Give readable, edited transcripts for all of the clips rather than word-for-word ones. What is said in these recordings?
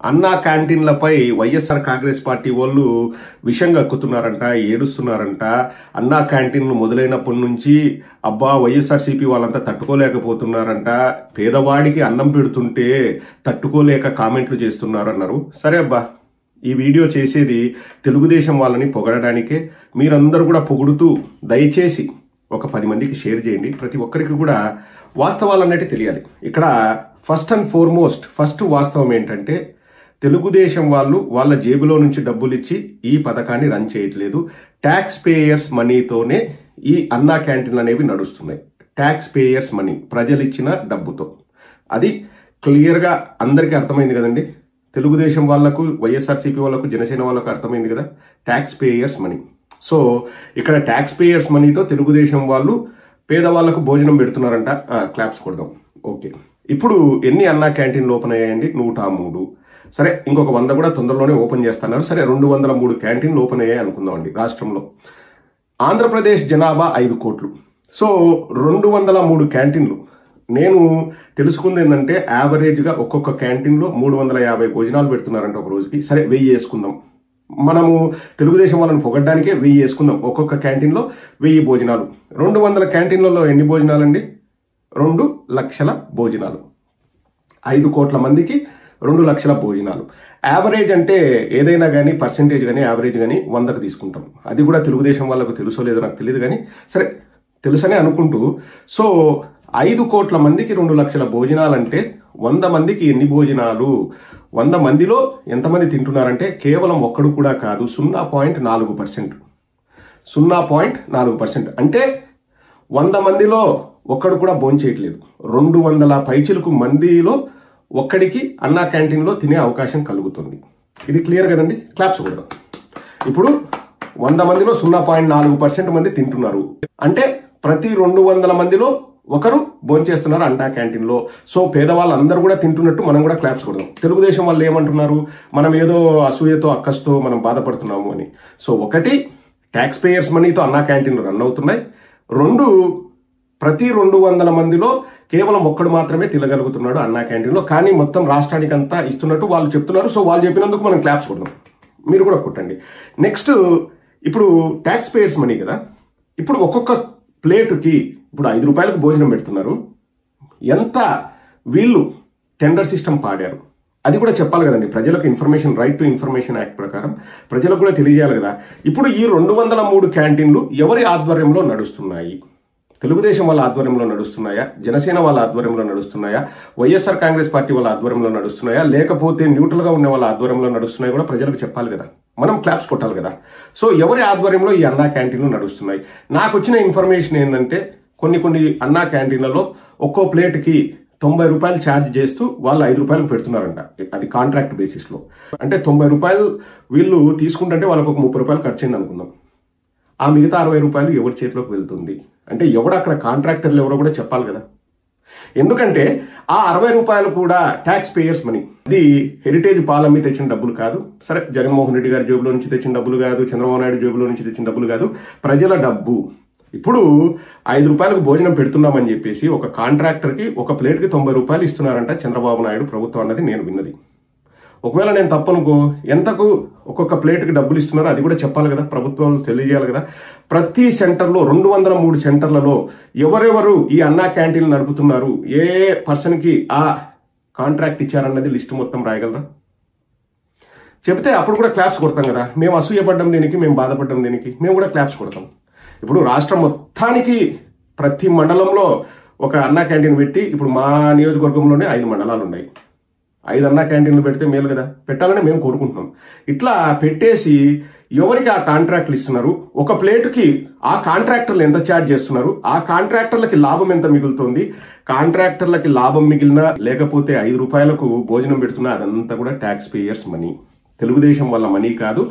అన్నా క్యాంటీన్లపై వైఎస్ఆర్ కాంగ్రెస్ పార్టీ వాళ్ళు విషం కక్కుతున్నారంట, ఏడుస్తున్నారంట. అన్నా క్యాంటీన్లు మొదలైనప్పటి నుంచి అబ్బా వైఎస్ఆర్సీపీ వాళ్ళంతా తట్టుకోలేకపోతున్నారంట, పేదవాడికి అన్నం పెడుతుంటే తట్టుకోలేక కామెంట్లు చేస్తున్నారన్నారు. సరే అబ్బా, ఈ వీడియో చేసేది తెలుగుదేశం వాళ్ళని పొగడడానికే. మీరందరూ కూడా పొగుడుతూ దయచేసి ఒక 10 మందికి షేర్ చేయండి. ప్రతి ఒక్కరికి కూడా వాస్తవాలు అన్నట్టు తెలియాలి. ఇక్కడ ఫస్ట్ అండ్ ఫస్ట్ వాస్తవం ఏంటంటే, తెలుగుదేశం వాళ్ళు వాళ్ళ జేబులో నుంచి డబ్బులు ఇచ్చి ఈ పథకాన్ని రన్ చేయట్లేదు. ట్యాక్స్ పేయర్స్ మనీతోనే ఈ అన్నా క్యాంటీన్లు అనేవి నడుస్తున్నాయి. ట్యాక్స్ పేయర్స్ మనీ, ప్రజలు ఇచ్చిన డబ్బుతో. అది క్లియర్గా అందరికీ అర్థమైంది కదండి. తెలుగుదేశం వాళ్లకు, వైఎస్ఆర్సీపీ వాళ్ళకు, జనసేన వాళ్ళకు అర్థమైంది కదా, ట్యాక్స్ పేయర్స్ మనీ. సో ఇక్కడ ట్యాక్స్ పేయర్స్ మనీతో తెలుగుదేశం వాళ్ళు పేదవాళ్లకు భోజనం పెడుతున్నారంట. క్లాప్స్ కొడదాం. ఓకే, ఇప్పుడు ఎన్ని అన్నా క్యాంటీన్లు ఓపెన్ అయ్యాయండి? 103. సరే, ఇంకొక 100 కూడా తొందరలోనే ఓపెన్ చేస్తున్నారు. సరే, 203 క్యాంటీన్లు ఓపెన్ అయ్యాయి అనుకుందామండి రాష్ట్రంలో. ఆంధ్రప్రదేశ్ జనాభా 5 కోట్లు. సో 203 క్యాంటీన్లు. నేను తెలుసుకుంది ఏంటంటే, యావరేజ్గా ఒక్కొక్క క్యాంటీన్లో 350 భోజనాలు పెడుతున్నారంట ఒక రోజుకి. సరే, 1000 వేసుకుందాం. మనము తెలుగుదేశం వాళ్ళని పొగడ్డానికే 1000 వేసుకుందాం. ఒక్కొక్క క్యాంటీన్లో 1000 భోజనాలు. 200 క్యాంటీన్లలో ఎన్ని భోజనాలండి? 2 లక్షల భోజనాలు. 5 కోట్ల మందికి 2 లక్షల భోజనాలు. యావరేజ్ అంటే ఏదైనా కానీ పర్సెంటేజ్ కానీ యావరేజ్ కానీ 100కు తీసుకుంటాం. అది కూడా తెలుగుదేశం వాళ్ళకు తెలుసో లేదో నాకు తెలియదు కానీ సరే తెలుసనే అనుకుంటూ. సో 5 కోట్ల మందికి 2 లక్షల భోజనాలంటే 100 మందికి ఎన్ని భోజనాలు? 100 మందిలో ఎంతమంది తింటున్నారంటే కేవలం ఒక్కడు కూడా కాదు, 0.4%. 0.4% అంటే 100 మందిలో ఒక్కడు కూడా భోంచేయట్లేదు. 200 పైచిలకు మందిలో ఒక్కడికి అన్నా క్యాంటీన్లో తినే అవకాశం కలుగుతుంది. ఇది క్లియర్ కదండి. క్లాప్స్ కూడా. ఇప్పుడు 100 మందిలో 0.4% మంది తింటున్నారు అంటే ప్రతి 200 మందిలో ఒకరు భోంచేస్తున్నారు అన్నా క్యాంటీన్లో. సో పేదవాళ్ళందరూ కూడా తింటున్నట్టు మనం కూడా క్లాప్స్ కొడదాం. తెలుగుదేశం వాళ్ళు ఏమంటున్నారు, మనం ఏదో అసూయతో అక్కస్తో మనం బాధపడుతున్నాము అని. సో ఒకటి, ట్యాక్స్ పేయర్స్ మనీతో అన్నా క్యాంటీన్లు రన్ అవుతున్నాయి. 2, ప్రతి 200 మందిలో కేవలం ఒక్కడు మాత్రమే తినగలుగుతున్నాడు అన్నా క్యాంటీన్లో. కానీ మొత్తం రాష్ట్రానికి అంతా ఇస్తున్నట్టు వాళ్ళు చెప్తున్నారు. సో వాళ్ళు చెప్పినందుకు మనం క్లాప్స్ కొడదాం. మీరు కూడా కొట్టండి. నెక్స్ట్, ఇప్పుడు ట్యాక్స్ పేయర్స్ మనీ కదా. ఇప్పుడు ఒక్కొక్క ప్లేటుకి ఇప్పుడు 5 రూపాయలకు భోజనం పెడుతున్నారు. ఎంత వీళ్ళు టెండర్ సిస్టమ్ పాడారు అది కూడా చెప్పాలి కదండి. ప్రజలకు information, right to information act ప్రకారం ప్రజలకు కూడా తెలియజేయాలి కదా. ఇప్పుడు ఈ 203 క్యాంటీన్లు ఎవరి ఆధ్వర్యంలో నడుస్తున్నాయి? తెలుగుదేశం వాళ్ళ ఆధ్వర్యంలో నడుస్తున్నాయా? జనసేన వాళ్ళ ఆధ్వర్యంలో నడుస్తున్నాయా? వైఎస్ఆర్ కాంగ్రెస్ పార్టీ వాళ్ళ ఆధ్వర్యంలో నడుస్తున్నాయా? లేకపోతే న్యూట్రల్గా ఉన్న వాళ్ళ ఆధ్వర్యంలో నడుస్తున్నాయి కూడా ప్రజలకు చెప్పాలి కదా. మనం క్లాప్స్ కొట్టాలి కదా. సో ఎవరి ఆధ్వర్యంలో ఈ అన్నా క్యాంటీన్లు నడుస్తున్నాయి? నాకు వచ్చిన ఇన్ఫర్మేషన్ ఏంటంటే, కొన్ని అన్నా క్యాంటీన్లలో ఒక్కో ప్లేట్కి 90 రూపాయలు ఛార్జ్ చేస్తూ వాళ్ళు 5 రూపాయలకు పెడుతున్నారంట. అది కాంట్రాక్ట్ బేసిస్లో. అంటే 90 రూపాయలు వీళ్ళు తీసుకుంటుంటే వాళ్ళకు ఒక 30 రూపాయలు ఖర్చు అయింది అనుకుందాం. ఆ మిగతా 60 రూపాయలు ఎవరి చేతిలోకి వెళ్తుంది అంటే, ఎవడు అక్కడ కాంట్రాక్టర్లు ఎవరో కూడా చెప్పాలి కదా. ఎందుకంటే ఆ 60 రూపాయలు కూడా ట్యాక్స్ పేయర్స్ మనీ. ఇది హెరిటేజ్ పాలమ్మి తెచ్చిన డబ్బులు కాదు. సరే, జగన్మోహన్ రెడ్డి గారి జేబులో నుంచి తెచ్చిన డబ్బులు కాదు, చంద్రబాబు నాయుడు జేబులో నుంచి తెచ్చిన డబ్బులు కాదు, ప్రజల డబ్బు. ఇప్పుడు 5 రూపాయలకు భోజనం పెడుతున్నామని చెప్పేసి ఒక కాంట్రాక్టర్కి ఒక ప్లేట్కి 90 రూపాయలు ఇస్తున్నారంట చంద్రబాబు నాయుడు ప్రభుత్వం అన్నది నేను విన్నది. ఒకవేళ నేను తప్పనుకో, ఎంతకు ఒక్కొక్క ప్లేట్కి డబ్బులు ఇస్తున్నారో అది కూడా చెప్పాలి కదా, ప్రభుత్వం తెలియజేయాలి కదా. ప్రతి సెంటర్లో 203 సెంటర్లలో ఎవరెవరు ఈ అన్నా క్యాంటీన్లు నడుపుతున్నారు, ఏ పర్సన్కి ఆ కాంట్రాక్ట్ ఇచ్చారన్నది లిస్ట్ మొత్తం రాయగలరా? చెప్తే అప్పుడు కూడా క్లాప్స్ కొడతాం కదా. మేము అసూయపడ్డం దేనికి, మేము బాధపడ్డం దేనికి, మేము కూడా క్లాప్స్ కొడతాం. ఇప్పుడు రాష్ట్రం మొత్తానికి ప్రతి మండలంలో ఒక అన్నా క్యాంటీన్ పెట్టి, ఇప్పుడు మా నియోజకవర్గంలోనే 5 మండలాలు ఉన్నాయి. 5 అన్నా క్యాంటీన్లు పెడితే మేలు కదా, పెట్టాలని మేము కోరుకుంటున్నాం. ఇట్లా పెట్టేసి ఎవరికి ఆ కాంట్రాక్ట్లు ఇస్తున్నారు, ఒక ప్లేటుకి ఆ కాంట్రాక్టర్లు ఎంత ఛార్జ్ చేస్తున్నారు, ఆ కాంట్రాక్టర్లకి లాభం ఎంత మిగులుతుంది, కాంట్రాక్టర్లకి లాభం మిగిలినా లేకపోతే 5 రూపాయలకు భోజనం పెడుతున్నా అదంతా కూడా ట్యాక్స్ పేయర్స్ మనీ. తెలుగుదేశం వల్ల మనీ కాదు,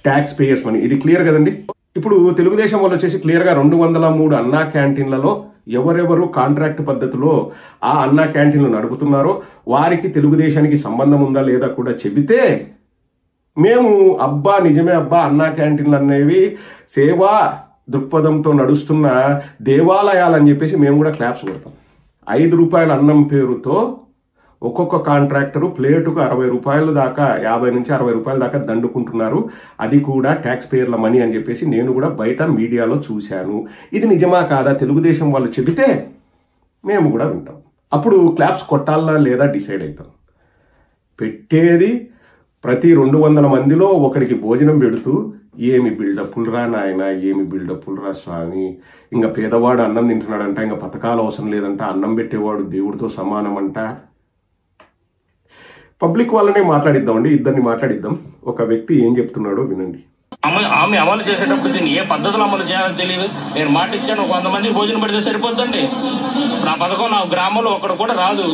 ట్యాక్స్ పేయర్స్ మనీ. ఇది క్లియర్ కదండి. ఇప్పుడు తెలుగుదేశం వాళ్ళు వచ్చేసి క్లియర్గా 203 అన్నా క్యాంటీన్లలో ఎవరెవరు కాంట్రాక్ట్ పద్ధతిలో ఆ అన్నా క్యాంటీన్లు నడుపుతున్నారో వారికి తెలుగుదేశానికి సంబంధం ఉందా లేదా కూడా చెబితే మేము అబ్బా నిజమే అబ్బా అన్నా క్యాంటీన్లు అనేవి సేవా దృక్పథంతో నడుస్తున్న దేవాలయాలు అని చెప్పేసి మేము కూడా క్లాప్స్ కొడతాం. 5 రూపాయల అన్నం పేరుతో ఒక్కొక్క కాంట్రాక్టరు ప్లేటుకు 60 రూపాయలు దాకా 50 నుంచి 60 రూపాయల దాకా దండుకుంటున్నారు. అది కూడా ట్యాక్స్ పేయర్ల మనీ అని చెప్పేసి నేను కూడా బయట మీడియాలో చూశాను. ఇది నిజమా కాదా తెలుగుదేశం వాళ్ళు చెబితే మేము కూడా వింటాం. అప్పుడు క్లాప్స్ కొట్టాలా లేదా డిసైడ్ అవుతాం. పెట్టేది ప్రతి 200 మందిలో ఒకడికి భోజనం పెడుతూ ఏమి బిల్డప్పులు రా నాయన, ఏమి బిల్డప్పులు రా స్వామి, ఇంకా పేదవాడు అన్నం తింటున్నాడంట, ఇంకా పథకాలు అవసరం లేదంట, అన్నం పెట్టేవాడు దేవుడితో సమానం అంట. పబ్లిక్ వాళ్ళనే మాట్లాడిద్దామండి, ఇద్దరిని మాట్లాడిద్దాం. ఒక వ్యక్తి ఏం చెప్తున్నాడో వినండి. ఆమె అమలు చేసేటప్పుడు దీన్ని ఏ పద్ధతిలో అమలు చేయాలో తెలియదు. నేను మాట ఇచ్చాను, 100 మందికి భోజనం పెడితే సరిపోద్దండి. నా పథకం నా గ్రామంలో ఒకడు కూడా రాదు.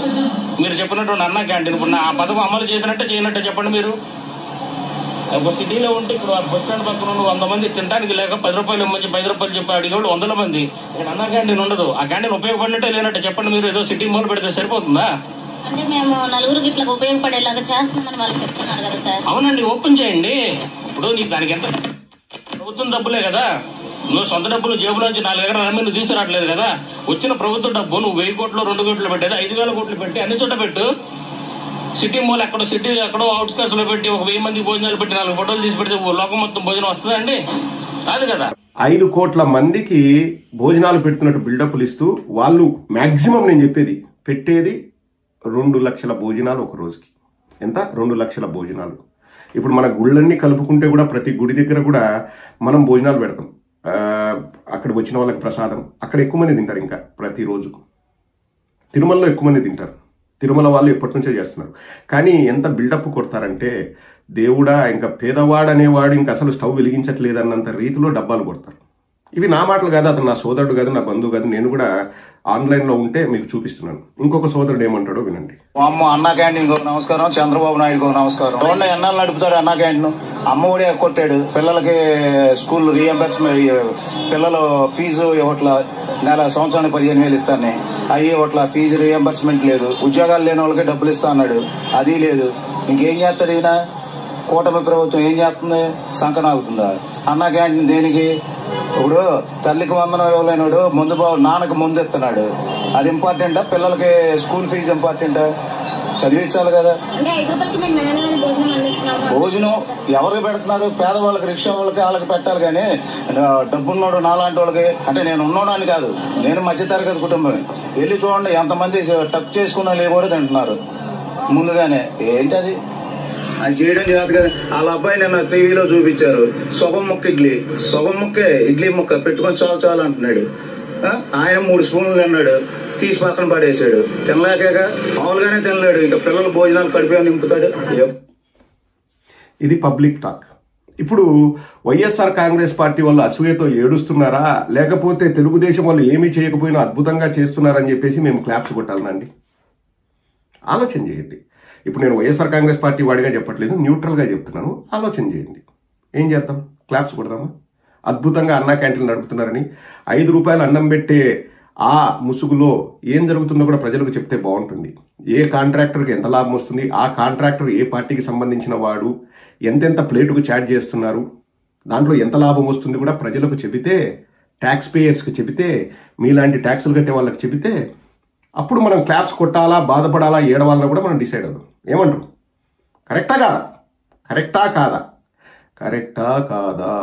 మీరు చెప్పినటువంటి అన్నా క్యాంటీన్ ఇప్పుడు ఆ పథకం అమలు చేసినట్టే చేయనట్టే చెప్పండి. మీరు సిటీలో ఉంటే ఇప్పుడు బస్ స్టాండ్ పక్కన 100 మంది తినడానికి లేక 10 రూపాయలు మంచి 10 రూపాయలు చెప్పి అడిగేవాడు 100 మంది. ఇక్కడ అన్నా క్యాంటీన్ ఉండదు. ఆ క్యాంటీన్ ఉపయోగపడినట్టే లేనట్టే చెప్పండి. మీరు ఏదో సిటీ మూల పెడితే సరిపోతుందా? అంటే మేము నలుగురికి ఇట్లా ఉపయోగపడేలాగా చేస్తామని వాళ్ళు చెప్తున్నారు కదా సార్. అవునండి, ఓపెన్ చేయండి. ఇప్పుడు నీకు దానికి ఎంత ప్రభుత్వం డబ్బులే కదా, నువ్వు సొంత డబ్బులు జేబులోంచి 4 ఎకరాల అమ్మి నువ్వు తీసుకురావట్లేదు కదా. వచ్చిన ప్రభుత్వ డబ్బు నువ్వు 1000 కోట్లు 2 కోట్లు పెట్టేది 5000 కోట్లు పెట్టి అన్ని చోట పెట్టు. సిటీ మూల ఎక్కడో సిటీ ఎక్కడో అవుట్స్కర్ట్స్ లో పెట్టి 1000 మంది భోజనాలు పెట్టి 4 ఫోటోలు తీసి పెడితే లోకం మొత్తం భోజనం వస్తుందండి? రాదు కదా. 5 కోట్ల మందికి భోజనాలు పెడుతున్నట్టు బిల్డప్లు ఇస్తూ వాళ్ళు మాక్సిమం నేను చెప్పేది పెట్టేది 2 లక్షల భోజనాలు ఒక రోజుకి. ఎంత? 2 లక్షల భోజనాలు. ఇప్పుడు మన గుళ్ళన్నీ కలుపుకుంటే కూడా ప్రతి గుడి దగ్గర కూడా మనం భోజనాలు పెడతాం. అక్కడ వచ్చిన వాళ్ళకి ప్రసాదం. అక్కడ ఎక్కువ మంది తింటారు. ఇంకా ప్రతిరోజు తిరుమలలో ఎక్కువ మంది తింటారు. తిరుమల వాళ్ళు ఎప్పటి నుంచో చేస్తున్నారు. కానీ ఎంత బిల్డప్ కొడతారంటే దేవుడా ఇంకా పేదవాడు అనేవాడు ఇంకా అసలు స్టవ్ వెలిగించట్లేదు అన్నంత రీతిలో డబ్బాలు కొడతారు. ఇవి నా మాటలు కాదు, అతను నా సోదరుడు కాదు, నా బంధువు కాదు. నేను కూడా ఆన్లైన్లో ఉంటే మీకు చూపిస్తున్నాను. ఇంకొక సోదరుడు ఏమంటాడో వినండి. అమ్మ అన్నా క్యాంటీన్ నమస్కారం, చంద్రబాబు నాయుడు నమస్కారం. రెండు ఎన్నాళ్ళు నడుపుతాడు అన్నా క్యాంటీన్. అమ్మ ఒడి కొట్టాడు. పిల్లలకి స్కూల్ రీఎంబర్స్మెంట్, పిల్లలు ఫీజు ఇవ్వట్ల, నెల సంవత్సరానికి 15,000 ఇస్తాను అవి ఇవ్వట్ల, ఫీజు రీఎంబర్స్మెంట్ లేదు. ఉద్యోగాలు లేని వాళ్ళకి డబ్బులు ఇస్తా అన్నాడు, అది లేదు. ఇంకేం చేస్తాడు ఈయన? కూటమి ప్రభుత్వం ఏం చేస్తుంది? సంకనాగుతుందా? అన్నా క్యాంటీన్ దేనికి? ఇప్పుడు తల్లికి వందనం ఇవ్వలేనాడు, ముందు నాన్నకు ముందు ఇస్తున్నాడు. అది ఇంపార్టెంటా? పిల్లలకి స్కూల్ ఫీజు ఇంపార్టెంటా? చదివించాలి కదా. భోజనం ఎవరికి పెడుతున్నారు? పేదవాళ్ళకి, రిక్షా వాళ్ళకి, వాళ్ళకి పెట్టాలి. కానీ డబ్బున్నోడు నాలాంటి వాళ్ళకి, అంటే నేను ఉన్నోడాన్ని కాదు, నేను మధ్యతరగతి కుటుంబమే. వెళ్ళి చూడండి ఎంతమంది టక్ చేసుకున్న వాళ్ళు కూడా తింటున్నారు ముందుగానే. ఏంటి అది? అది చేయడం చేత కదా. వాళ్ళ అబ్బాయి నిన్న టీవీలో చూపించారు. సగం ముక్క ఇడ్లీ, సగం ముక్కే ఇడ్లీ ముక్క పెట్టుకొని చాలు చాలు అంటున్నాడు. ఆయన 3 స్పూన్లు తిన్నాడు, తీసి పక్కన పడేసాడు. తినలేక మామూలుగానే తినలేడు. ఇంకా పిల్లలు భోజనాలు కడిపి నింపుతాడు. ఇది పబ్లిక్ టాక్. ఇప్పుడు వైఎస్ఆర్ కాంగ్రెస్ పార్టీ వాళ్ళు అసూయతో ఏడుస్తున్నారా, లేకపోతే తెలుగుదేశం వాళ్ళు ఏమీ చేయకపోయినా అద్భుతంగా చేస్తున్నారని చెప్పేసి మేము క్లాప్స్ కొట్టాలనండి? ఆలోచన చేయండి. ఇప్పుడు నేను వైఎస్ఆర్ కాంగ్రెస్ పార్టీ వాడిగా చెప్పట్లేదు, న్యూట్రల్గా చెప్తున్నాను. ఆలోచన చేయండి. ఏం చేద్దాం? క్లాప్స్ కొడదామా? అద్భుతంగా అన్నా క్యాంటీన్ నడుపుతున్నారని 5 రూపాయలు అన్నం పెట్టే ఆ ముసుగులో ఏం జరుగుతుందో కూడా ప్రజలకు చెప్తే బాగుంటుంది. ఏ కాంట్రాక్టర్కి ఎంత లాభం వస్తుంది, ఆ కాంట్రాక్టర్ ఏ పార్టీకి సంబంధించిన వాడు, ఎంతెంత ప్లేటుకు చార్జ్ చేస్తున్నారు, దాంట్లో ఎంత లాభం వస్తుంది కూడా ప్రజలకు చెబితే, ట్యాక్స్ పేయర్స్కి చెబితే, మీలాంటి ట్యాక్సులు కట్టే వాళ్ళకి చెబితే అప్పుడు మనం క్లాప్స్ కొట్టాలా, బాధపడాలా, ఏడవాలన్నా కూడా మనం డిసైడ్ అవుదాం. ఏమంటారు? కరెక్టా కాదా? కరెక్టా కాదా? కరెక్టా కాదా?